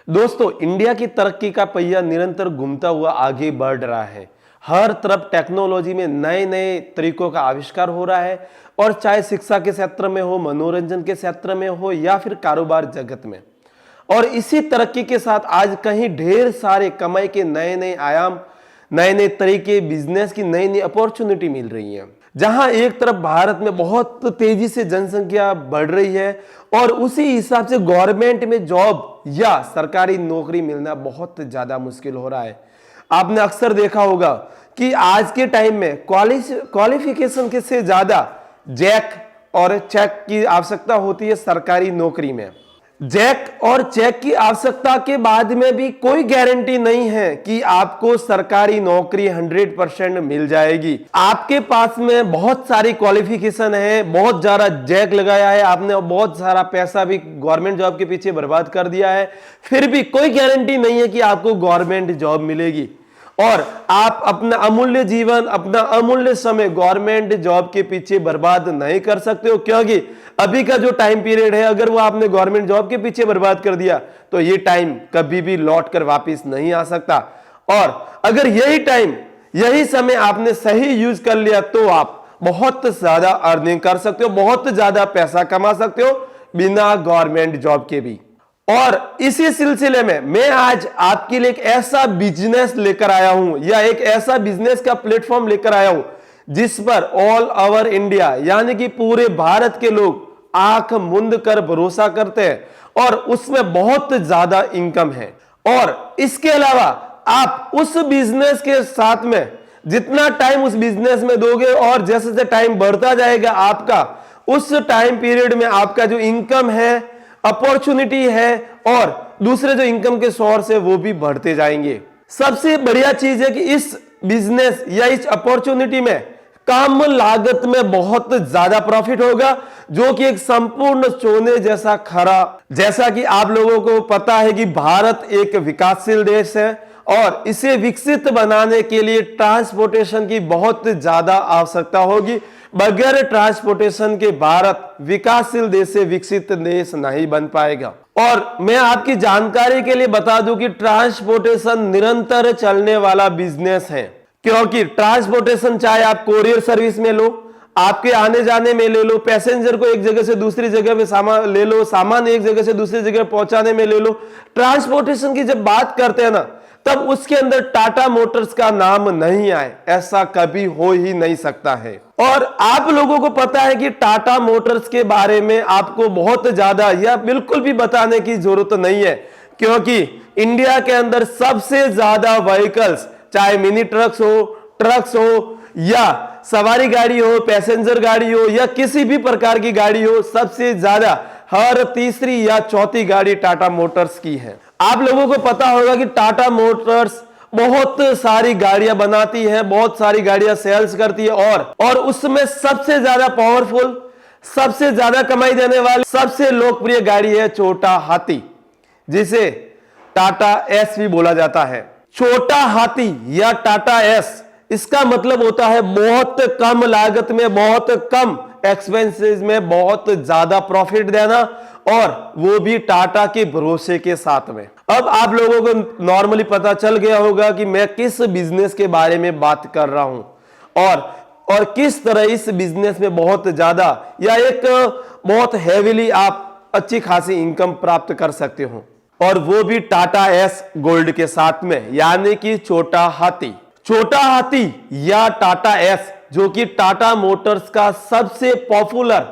दोस्तों, इंडिया की तरक्की का पहिया निरंतर घूमता हुआ आगे बढ़ रहा है। हर तरफ टेक्नोलॉजी में नए नए तरीकों का आविष्कार हो रहा है, और चाहे शिक्षा के क्षेत्र में हो, मनोरंजन के क्षेत्र में हो, या फिर कारोबार जगत में। और इसी तरक्की के साथ आज कहीं ढेर सारे कमाई के नए नए आयाम, नए नए तरीके, बिजनेस की नई नई अपॉर्चुनिटी मिल रही है। जहां एक तरफ भारत में बहुत तेजी से जनसंख्या बढ़ रही है, और उसी हिसाब से गवर्नमेंट में जॉब या सरकारी नौकरी मिलना बहुत ज्यादा मुश्किल हो रहा है। आपने अक्सर देखा होगा कि आज के टाइम में क्वालिफिकेशन के से ज्यादा जैक और चेक की आवश्यकता होती है सरकारी नौकरी में। जैक और चेक की आवश्यकता के बाद में भी कोई गारंटी नहीं है कि आपको सरकारी नौकरी 100% मिल जाएगी। आपके पास में बहुत सारी क्वालिफिकेशन है, बहुत ज्यादा जैक लगाया है आपने, और बहुत सारा पैसा भी गवर्नमेंट जॉब के पीछे बर्बाद कर दिया है, फिर भी कोई गारंटी नहीं है कि आपको गवर्नमेंट जॉब मिलेगी। और आप अपना अमूल्य जीवन, अपना अमूल्य समय गवर्नमेंट जॉब के पीछे बर्बाद नहीं कर सकते हो, क्योंकि अभी का जो टाइम पीरियड है, अगर वो आपने गवर्नमेंट जॉब के पीछे बर्बाद कर दिया तो ये टाइम कभी भी लौट कर वापिस नहीं आ सकता। और अगर यही टाइम, यही समय आपने सही यूज कर लिया तो आप बहुत ज्यादा अर्निंग कर सकते हो, बहुत ज्यादा पैसा कमा सकते हो बिना गवर्नमेंट जॉब के भी। और इसी सिलसिले में मैं आज आपके लिए एक ऐसा बिजनेस लेकर आया हूं, या एक ऐसा बिजनेस का प्लेटफॉर्म लेकर आया हूं जिस पर ऑल ओवर इंडिया, यानी कि पूरे भारत के लोग आंख मूंद कर भरोसा करते हैं, और उसमें बहुत ज्यादा इनकम है। और इसके अलावा आप उस बिजनेस के साथ में जितना टाइम उस बिजनेस में दोगे, और जैसे जैसे टाइम बढ़ता जाएगा आपका, उस टाइम पीरियड में आपका जो इनकम है, अपॉर्चुनिटी है, और दूसरे जो इनकम के सोर्स है वो भी बढ़ते जाएंगे। सबसे बढ़िया चीज है कि इस बिजनेस या इस अपॉर्चुनिटी में कम लागत में बहुत ज्यादा प्रॉफिट होगा, जो कि एक संपूर्ण सोने जैसा खरा। जैसा कि आप लोगों को पता है कि भारत एक विकासशील देश है, और इसे विकसित बनाने के लिए ट्रांसपोर्टेशन की बहुत ज्यादा आवश्यकता होगी। बगैर ट्रांसपोर्टेशन के भारत विकासशील देश से विकसित देश नहीं बन पाएगा। और मैं आपकी जानकारी के लिए बता दूं कि ट्रांसपोर्टेशन निरंतर चलने वाला बिजनेस है, क्योंकि ट्रांसपोर्टेशन चाहे आप कोरियर सर्विस में लो, आपके आने जाने में ले लो, पैसेंजर को एक जगह से दूसरी जगह पे सामान ले लो, सामान एक जगह से दूसरी जगह पहुंचाने में ले लो। ट्रांसपोर्टेशन की जब बात करते हैं ना, तब उसके अंदर टाटा मोटर्स का नाम नहीं आए, ऐसा कभी हो ही नहीं सकता है। और आप लोगों को पता है कि टाटा मोटर्स के बारे में आपको बहुत ज्यादा या बिल्कुल भी बताने की जरूरत नहीं है, क्योंकि इंडिया के अंदर सबसे ज्यादा व्हीकल्स, चाहे मिनी ट्रक्स हो या सवारी गाड़ी हो, पैसेंजर गाड़ी हो, या किसी भी प्रकार की गाड़ी हो, सबसे ज्यादा हर तीसरी या चौथी गाड़ी टाटा मोटर्स की है। आप लोगों को पता होगा कि टाटा मोटर्स बहुत सारी गाड़ियां बनाती है, बहुत सारी गाड़ियां सेल्स करती है, और उसमें सबसे ज्यादा पावरफुल, सबसे ज्यादा कमाई देने वाली, सबसे लोकप्रिय गाड़ी है छोटा हाथी, जिसे टाटा एस भी बोला जाता है। छोटा हाथी या टाटा एस, इसका मतलब होता है बहुत कम लागत में, बहुत कम एक्सपेंसेस में बहुत ज्यादा प्रॉफिट देना, और वो भी टाटा के भरोसे के साथ में। अब आप लोगों को नॉर्मली पता चल गया होगा कि मैं किस बिजनेस के बारे में बात कर रहा हूं, और किस तरह इस बिजनेस में बहुत ज्यादा या एक बहुत हेवीली आप अच्छी खासी इनकम प्राप्त कर सकते हो, और वो भी टाटा एस गोल्ड के साथ में, यानी कि छोटा हाथी। छोटा हाथी या टाटा एस, जो कि टाटा मोटर्स का सबसे पॉपुलर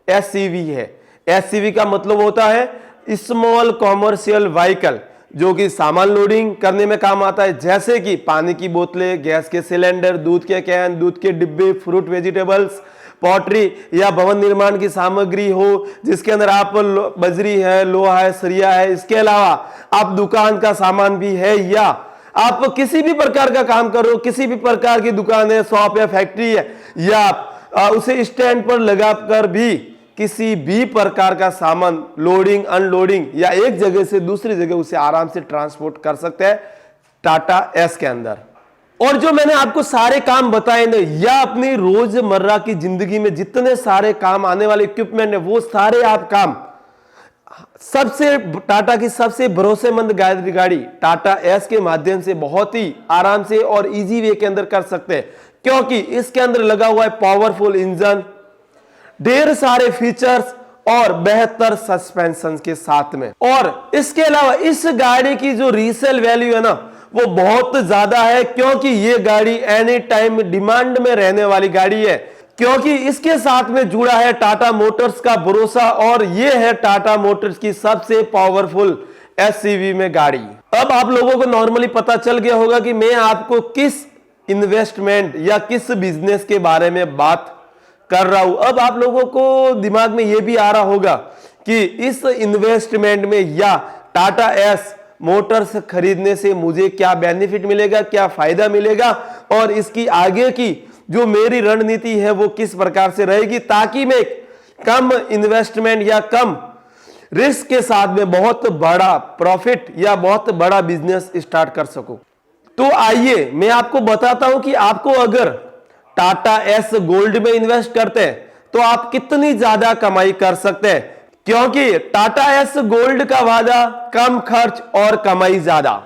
एसयूवी है। एसयूवी का मतलब होता है स्मॉल कॉमर्शियल व्हीकल, जो कि सामान लोडिंग करने में काम आता है, जैसे कि पानी की बोतलें, गैस के सिलेंडर, दूध के कैन, दूध के डिब्बे, फ्रूट वेजिटेबल्स, पॉटरी या भवन निर्माण की सामग्री हो, जिसके अंदर आप बजरी है, लोहा है, सरिया है। इसके अलावा आप दुकान का सामान भी है, या आप किसी भी प्रकार का काम करो, किसी भी प्रकार की दुकान है, शॉप या फैक्ट्री है, या आप उसे स्टैंड पर लगाकर भी किसी भी प्रकार का सामान लोडिंग, अनलोडिंग या एक जगह से दूसरी जगह उसे आराम से ट्रांसपोर्ट कर सकते हैं टाटा एस के अंदर। और जो मैंने आपको सारे काम बताए ना, या अपनी रोजमर्रा की जिंदगी में जितने सारे काम आने वाले इक्विपमेंट है, वो सारे आप काम सबसे टाटा की सबसे भरोसेमंद गाड़ी टाटा एस के माध्यम से बहुत ही आराम से और इजी वे के अंदर कर सकते हैं, क्योंकि इसके अंदर लगा हुआ है पावरफुल इंजन, ढेर सारे फीचर्स और बेहतर सस्पेंशन के साथ में। और इसके अलावा इस गाड़ी की जो रीसेल वैल्यू है ना वो बहुत ज्यादा है, क्योंकि ये गाड़ी एनी टाइम डिमांड में रहने वाली गाड़ी है, क्योंकि इसके साथ में जुड़ा है टाटा मोटर्स का भरोसा और ये है टाटा मोटर्स की सबसे पावरफुल एसयूवी में गाड़ी। अब आप लोगों को नॉर्मली पता चल गया होगा कि मैं आपको किस इन्वेस्टमेंट या किस बिजनेस के बारे में बात कर रहा हूं। अब आप लोगों को दिमाग में यह भी आ रहा होगा कि इस इन्वेस्टमेंट में या टाटा एस मोटर्स खरीदने से मुझे क्या बेनिफिट मिलेगा, क्या फायदा मिलेगा और इसकी आगे की जो मेरी रणनीति है वो किस प्रकार से रहेगी, ताकि मैं कम इन्वेस्टमेंट या कम रिस्क के साथ में बहुत बड़ा प्रॉफिट या बहुत बड़ा बिजनेस स्टार्ट कर सकूं। तो आइए मैं आपको बताता हूं कि आपको अगर टाटा एस गोल्ड में इन्वेस्ट करते हैं तो आप कितनी ज्यादा कमाई कर सकते हैं, क्योंकि टाटा एस गोल्ड का वादा कम खर्च और कमाई ज्यादा।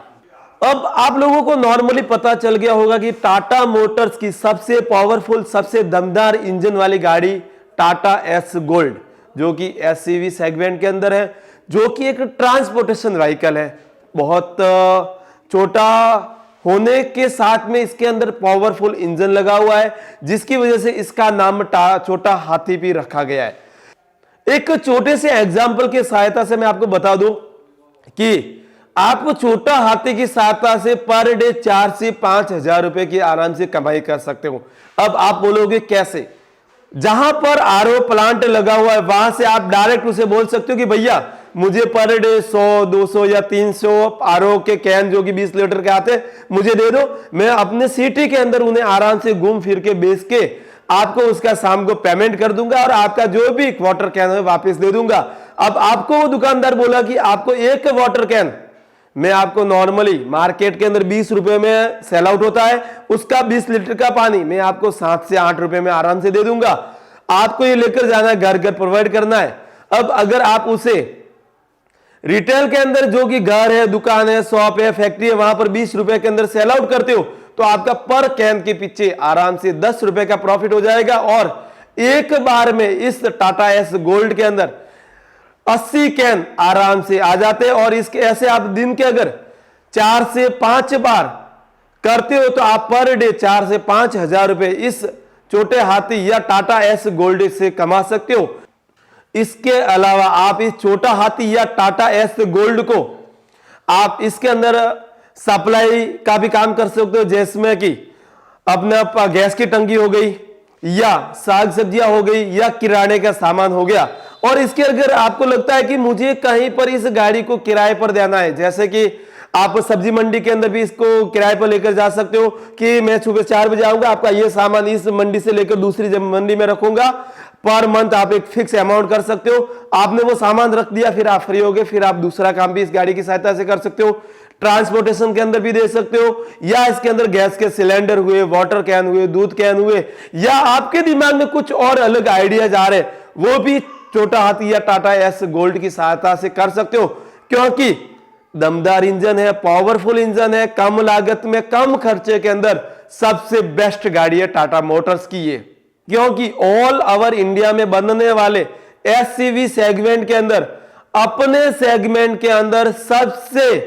अब आप लोगों को नॉर्मली पता चल गया होगा कि टाटा मोटर्स की सबसे पावरफुल सबसे दमदार इंजन वाली गाड़ी टाटा एस गोल्ड, जो कि एसयूवी सेगमेंट के अंदर है, जो कि एक ट्रांसपोर्टेशन व्हीकल है। बहुत छोटा होने के साथ में इसके अंदर पावरफुल इंजन लगा हुआ है, जिसकी वजह से इसका नाम छोटा हाथी भी रखा गया है। एक छोटे से एग्जाम्पल की सहायता से मैं आपको बता दूं कि आप छोटा हाथी की सहायता से पर डे 4 से 5 हजार रुपए की आराम से कमाई कर सकते हो। अब आप बोलोगे कैसे? जहां पर आरओ प्लांट लगा हुआ है वहां से आप डायरेक्ट उसे बोल सकते हो कि भैया मुझे पर डे 100, 200 या 300 आरओ के कैन जो कि 20 लीटर के आते हैं मुझे दे दो, मैं अपने सिटी के अंदर उन्हें आराम से घूम फिर के बेच के आपको उसका शाम को पेमेंट कर दूंगा और आपका जो भी वाटर कैन है वापस दे दूंगा। अब आपको वो दुकानदार बोला कि आपको एक वाटर कैन मैं आपको नॉर्मली मार्केट के अंदर 20 रुपए में सेल आउट होता है, उसका 20 लीटर का पानी मैं आपको 7 से 8 रुपए में आराम से दे दूंगा। आपको ये लेकर जाना है, घर घर प्रोवाइड करना है। अब अगर आप उसे रिटेल के अंदर जो कि घर है, दुकान है, शॉप है, फैक्ट्री है, वहां पर 20 रुपए के अंदर सेल आउट करते हो तो आपका पर कैन के पीछे आराम से 10 रुपए का प्रॉफिट हो जाएगा। और एक बार में इस टाटा एस गोल्ड के अंदर 80 कैन आराम से आ जाते हैं। और इसके ऐसे आप दिन के अगर 4 से 5 बार करते हो तो आप पर डे 4 से 5 हजार रुपए इस छोटे हाथी या टाटा एस गोल्ड से कमा सकते हो। इसके अलावा आप इस छोटा हाथी या टाटा एस गोल्ड को आप इसके अंदर सप्लाई का भी काम कर सकते हो, जिसमें कि अपना गैस की टंकी हो गई या साग सब्जियां हो गई या किराने का सामान हो गया। और इसके अगर आपको लगता है कि मुझे कहीं पर इस गाड़ी को किराए पर देना है, जैसे कि आप सब्जी मंडी के अंदर भी इसको किराए पर लेकर जा सकते हो कि मैं सुबह 4 बजे आऊंगा, आपका ये सामान इस मंडी से लेकर दूसरी मंडी में रखूंगा, पर मंथ आप एक फिक्स अमाउंट कर सकते हो। आपने वो सामान रख दिया, फिर आप फ्री हो गए, फिर आप दूसरा काम भी इस गाड़ी की सहायता से कर सकते हो। ट्रांसपोर्टेशन के अंदर भी दे सकते हो, या इसके अंदर गैस के सिलेंडर हुए, वाटर कैन हुए, दूध कैन हुए, या आपके दिमाग में कुछ और अलग आइडियाज आ रहे वो भी छोटा हाथी या टाटा एस गोल्ड की सहायता से कर सकते हो, क्योंकि दमदार इंजन है, पावरफुल इंजन है, कम लागत में कम खर्चे के अंदर सबसे बेस्ट गाड़ी है टाटा मोटर्स की ये। क्योंकि ऑल ओवर इंडिया में बनने वाले एसयूवी सेगमेंट के अंदर अपने सेगमेंट के अंदर सबसे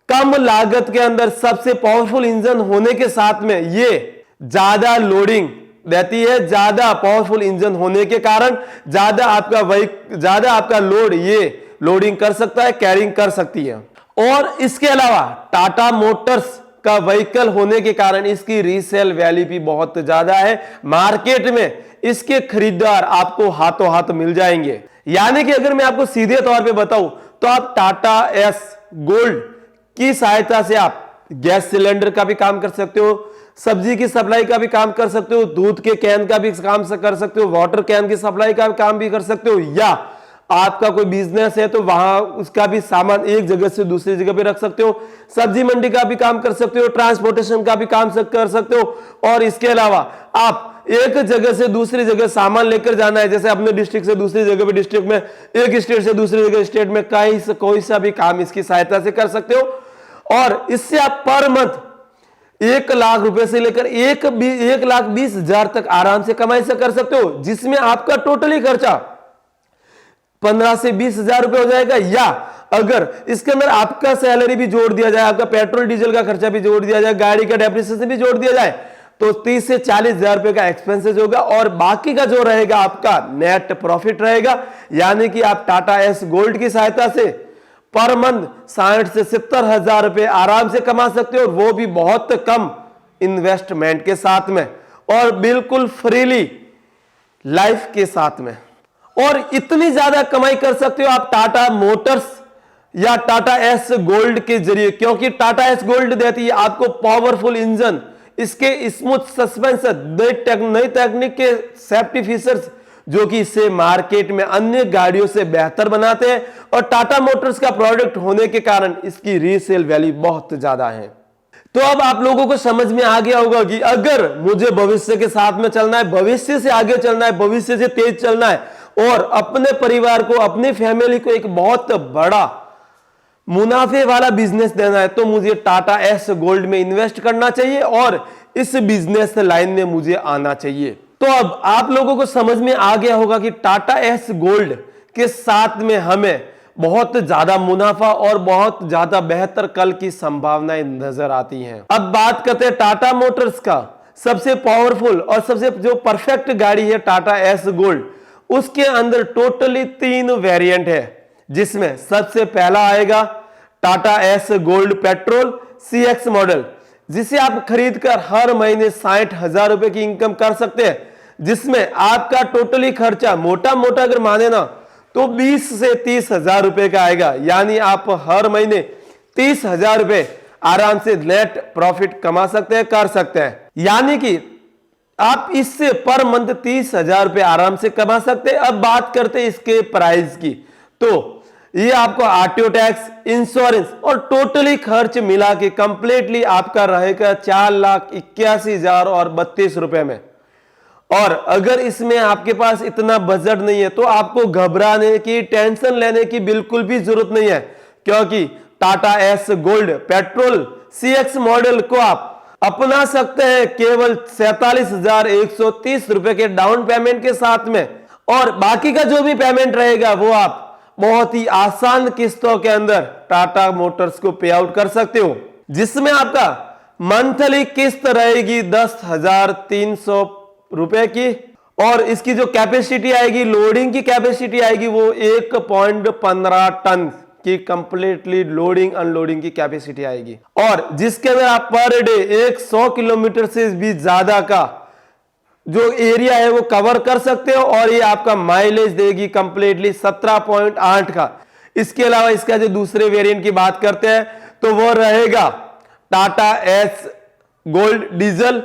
कम लागत के अंदर सबसे पावरफुल इंजन होने के साथ में ये ज्यादा लोडिंग देती है। ज्यादा पावरफुल इंजन होने के कारण ज्यादा आपका लोड ये लोडिंग कर सकता है, कैरिंग कर सकती है। और इसके अलावा टाटा मोटर्स का व्हीकल होने के कारण इसकी रीसेल वैल्यू भी बहुत ज्यादा है। मार्केट में इसके खरीदार आपको हाथों हाथ मिल जाएंगे। यानी कि अगर मैं आपको सीधे तौर पे बताऊं तो आप टाटा एस गोल्ड की सहायता से आप गैस सिलेंडर का भी काम कर सकते हो, सब्जी की सप्लाई का भी काम कर सकते हो, दूध के कैन का भी काम कर सकते हो, वाटर कैन की सप्लाई का भी काम भी कर सकते हो, या आपका कोई बिजनेस है तो वहां उसका भी सामान एक जगह से दूसरी जगह पे रख सकते हो, सब्जी मंडी का भी काम कर सकते हो, ट्रांसपोर्टेशन का भी काम कर सकते हो। और इसके अलावा आप एक जगह से दूसरी जगह सामान लेकर जाना है, जैसे अपने डिस्ट्रिक्ट से दूसरी जगह पे, डिस्ट्रिक्ट में, एक स्टेट से दूसरी जगह स्टेट में, कोई सा भी काम इसकी सहायता से कर सकते हो। और इससे आप पर मंथ 1 लाख रुपए से लेकर 1,20,000 तक आराम से कमाई से कर सकते हो, जिसमें आपका टोटली खर्चा 15 से 20,000 रुपए हो जाएगा। या अगर इसके अंदर आपका सैलरी भी जोड़ दिया जाए, आपका पेट्रोल डीजल का खर्चा भी जोड़ दिया जाए, गाड़ी का डेप्रिसिएशन भी जोड़ दिया जाए, तो 30 से 40,000 रुपए का एक्सपेंसेस होगा। और बाकी का जो रहेगा आपका नेट प्रॉफिट रहेगा, यानी कि आप टाटा एस गोल्ड की सहायता से पर मंथ 60 से 70,000 रुपए आराम से कमा सकते हो, वो भी बहुत कम इन्वेस्टमेंट के साथ में और बिल्कुल फ्रीली लाइफ के साथ में। और इतनी ज्यादा कमाई कर सकते हो आप टाटा मोटर्स या टाटा एस गोल्ड के जरिए, क्योंकि टाटा एस गोल्ड देती है आपको पावरफुल इंजन, इसके स्मूथ सस्पेंशन, नई तकनीक के सेफ्टी फीचर्स, जो कि इसे मार्केट में अन्य गाड़ियों से बेहतर बनाते हैं। और टाटा मोटर्स का प्रोडक्ट होने के कारण इसकी रीसेल वैल्यू बहुत ज्यादा है। तो अब आप लोगों को समझ में आ गया होगा कि अगर मुझे भविष्य के साथ में चलना है, भविष्य से आगे चलना है, भविष्य से तेज चलना है और अपने परिवार को, अपनी फैमिली को एक बहुत बड़ा मुनाफे वाला बिजनेस देना है, तो मुझे टाटा एस गोल्ड में इन्वेस्ट करना चाहिए और इस बिजनेस लाइन में मुझे आना चाहिए। तो अब आप लोगों को समझ में आ गया होगा कि टाटा एस गोल्ड के साथ में हमें बहुत ज्यादा मुनाफा और बहुत ज्यादा बेहतर कल की संभावनाएं नजर आती हैं। अब बात करते हैं टाटा मोटर्स का सबसे पावरफुल और सबसे जो परफेक्ट गाड़ी है टाटा एस गोल्ड, उसके अंदर टोटली 3 वेरिएंट है, जिसमें सबसे पहला आएगा Tata S gold petrol CX model, जिसे आप खरीदकर हर महीने 60,000 रुपए की इनकम कर सकते हैं, जिसमें आपका टोटली खर्चा मोटा मोटा अगर माने ना तो 20 से 30,000 रुपए का आएगा, यानी आप हर महीने 30,000 रुपए आराम से नेट प्रॉफिट कमा सकते हैं, कर सकते हैं। यानी कि आप इससे पर मंथ 30,000 रुपए आराम से कमा सकते हैं। अब बात करते हैं इसके प्राइस की, तो ये आपको आरटीओ टैक्स, इंश्योरेंस और टोटली खर्च मिला के कंप्लीटली आपका रहेगा 4,81,032 रुपए में। और अगर इसमें आपके पास इतना बजट नहीं है तो आपको घबराने की, टेंशन लेने की बिल्कुल भी जरूरत नहीं है, क्योंकि Tata S gold petrol CX model को आप अपना सकते हैं केवल 47,130 रुपए के डाउन पेमेंट के साथ में, और बाकी का जो भी पेमेंट रहेगा वो आप बहुत ही आसान किस्तों के अंदर टाटा मोटर्स को पे आउट कर सकते हो, जिसमें आपका मंथली किस्त रहेगी 10,300 रुपए की। और इसकी जो कैपेसिटी आएगी, लोडिंग की कैपेसिटी आएगी, वो 1.15 टन की कंप्लीटली लोडिंग अनलोडिंग की कैपेसिटी आएगी, और जिसके अंदर आप पर डे 100 किलोमीटर से भी ज्यादा का जो एरिया है वो कवर कर सकते हो, और ये आपका माइलेज देगी कंप्लीटली 17.8 का। इसके अलावा इसका जो दूसरे वेरिएंट की बात करते हैं तो वो रहेगा Tata S gold diesel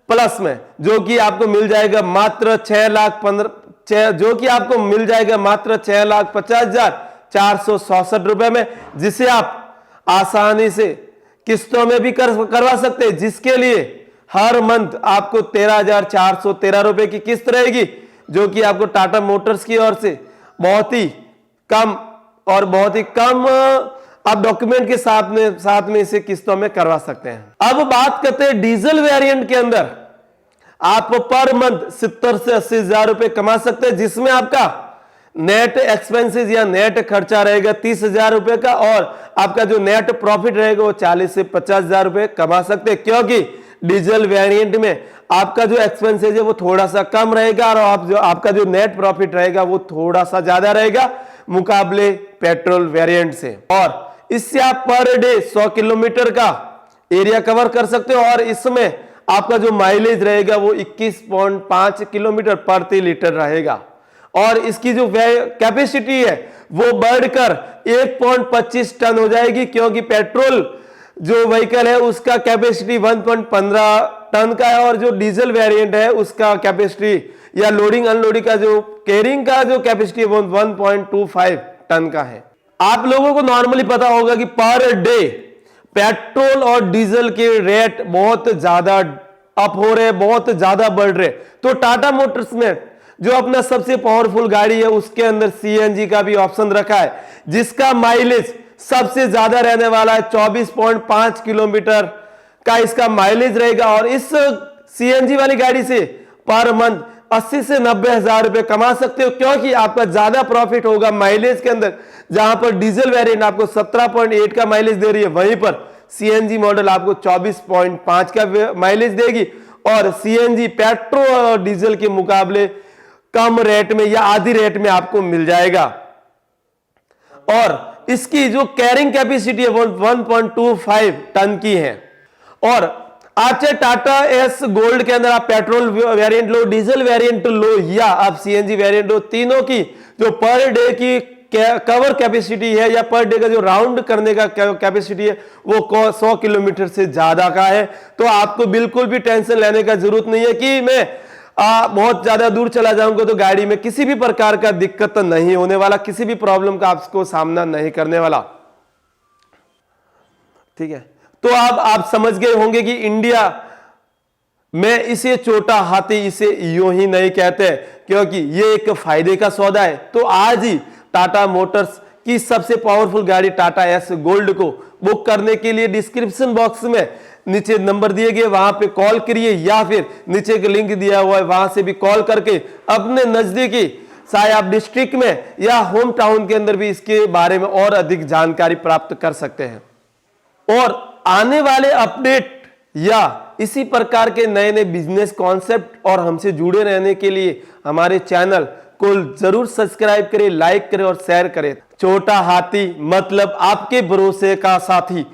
plus में, जो कि आपको मिल जाएगा मात्र 6,50,467 रुपए में, जिसे आप आसानी से किस्तों में भी करवा सकते हैं, जिसके लिए हर मंथ आपको 13,413 रुपए की किस्त रहेगी, जो कि आपको टाटा मोटर्स की ओर से बहुत ही कम आप डॉक्यूमेंट के साथ में इसे किस्तों में करवा सकते हैं। अब बात करते हैं डीजल वेरिएंट के अंदर आप पर मंथ 70 से 80,000 रुपए कमा सकते हैं, जिसमें आपका नेट एक्सपेंसेस या नेट खर्चा रहेगा 30,000 रुपए का, और आपका जो नेट प्रॉफिट रहेगा वो 40 से 50,000 रुपए कमा सकते हैं, क्योंकि डीजल वेरिएंट में आपका जो एक्सपेंसेस है वो थोड़ा सा कम रहेगा और आपका जो नेट प्रॉफिट रहेगा वो थोड़ा सा ज्यादा रहेगा मुकाबले पेट्रोल वेरिएंट से। और इससे आप पर डे 100 किलोमीटर का एरिया कवर कर सकते हो, और इसमें आपका जो माइलेज रहेगा वो 21.5 किलोमीटर प्रति लीटर रहेगा, और इसकी जो कैपेसिटी है वो बढ़कर 1.25 टन हो जाएगी, क्योंकि पेट्रोल जो व्हीकल है उसका कैपेसिटी 1.15 टन का है, और जो डीजल वेरिएंट है उसका कैपेसिटी या लोडिंग अनलोडिंग का जो कैरिंग का जो कैपेसिटी है वो 1.25 टन का है। आप लोगों को नॉर्मली पता होगा कि पर डे पेट्रोल और डीजल के रेट बहुत ज्यादा अप हो रहे, बहुत ज्यादा बढ़ रहे। तो टाटा मोटर्स में जो अपना सबसे पावरफुल गाड़ी है उसके अंदर सीएनजी का भी ऑप्शन रखा है, जिसका माइलेज सबसे ज्यादा रहने वाला है। 24.5 किलोमीटर का इसका माइलेज रहेगा। और इस सीएनजी वाली गाड़ी से पर मंथ 80 से 90 हजार रुपए कमा सकते हो, क्योंकि आपका ज्यादा प्रॉफिट होगा माइलेज के अंदर। जहां पर डीजल वेरिएंट आपको 17.8 का माइलेज दे रही है, वहीं पर सीएनजी मॉडल आपको 24.5 का माइलेज देगी। और सीएनजी पेट्रोल और डीजल के मुकाबले कम रेट में या आधी रेट में आपको मिल जाएगा। और इसकी जो कैरिंग कैपेसिटी है वो 1.25 टन की है। और आप चाहे टाटा एस गोल्ड के अंदर आप पेट्रोल वेरिएंट लो, डीजल वेरिएंट लो या आप सीएनजी वेरिएंट लो, तीनों की जो पर डे की कवर कैपेसिटी है या पर डे का जो राउंड करने का कैपेसिटी है वो 100 किलोमीटर से ज्यादा का है। तो आपको बिल्कुल भी टेंशन लेने का जरूरत नहीं है कि मैं बहुत ज्यादा दूर चला जाऊंगा तो गाड़ी में किसी भी प्रकार का दिक्कत नहीं होने वाला, किसी भी प्रॉब्लम का आपको सामना नहीं करने वाला। ठीक है, तो अब आप समझ गए होंगे कि इंडिया में इसे छोटा हाथी इसे यूं ही नहीं कहते, क्योंकि ये एक फायदे का सौदा है। तो आज ही टाटा मोटर्स की सबसे पावरफुल गाड़ी टाटा एस गोल्ड को बुक करने के लिए डिस्क्रिप्शन बॉक्स में नीचे नंबर दिए गए, वहां पे कॉल करिए, या फिर नीचे एक लिंक दिया हुआ है वहां से भी कॉल करके अपने नजदीकी चाहे आप डिस्ट्रिक्ट में या होम टाउन के अंदर भी इसके बारे में और अधिक जानकारी प्राप्त कर सकते हैं। और आने वाले अपडेट या इसी प्रकार के नए नए बिजनेस कॉन्सेप्ट और हमसे जुड़े रहने के लिए हमारे चैनल को जरूर सब्सक्राइब करें, लाइक करें और शेयर करें। छोटा हाथी मतलब आपके भरोसे का साथी।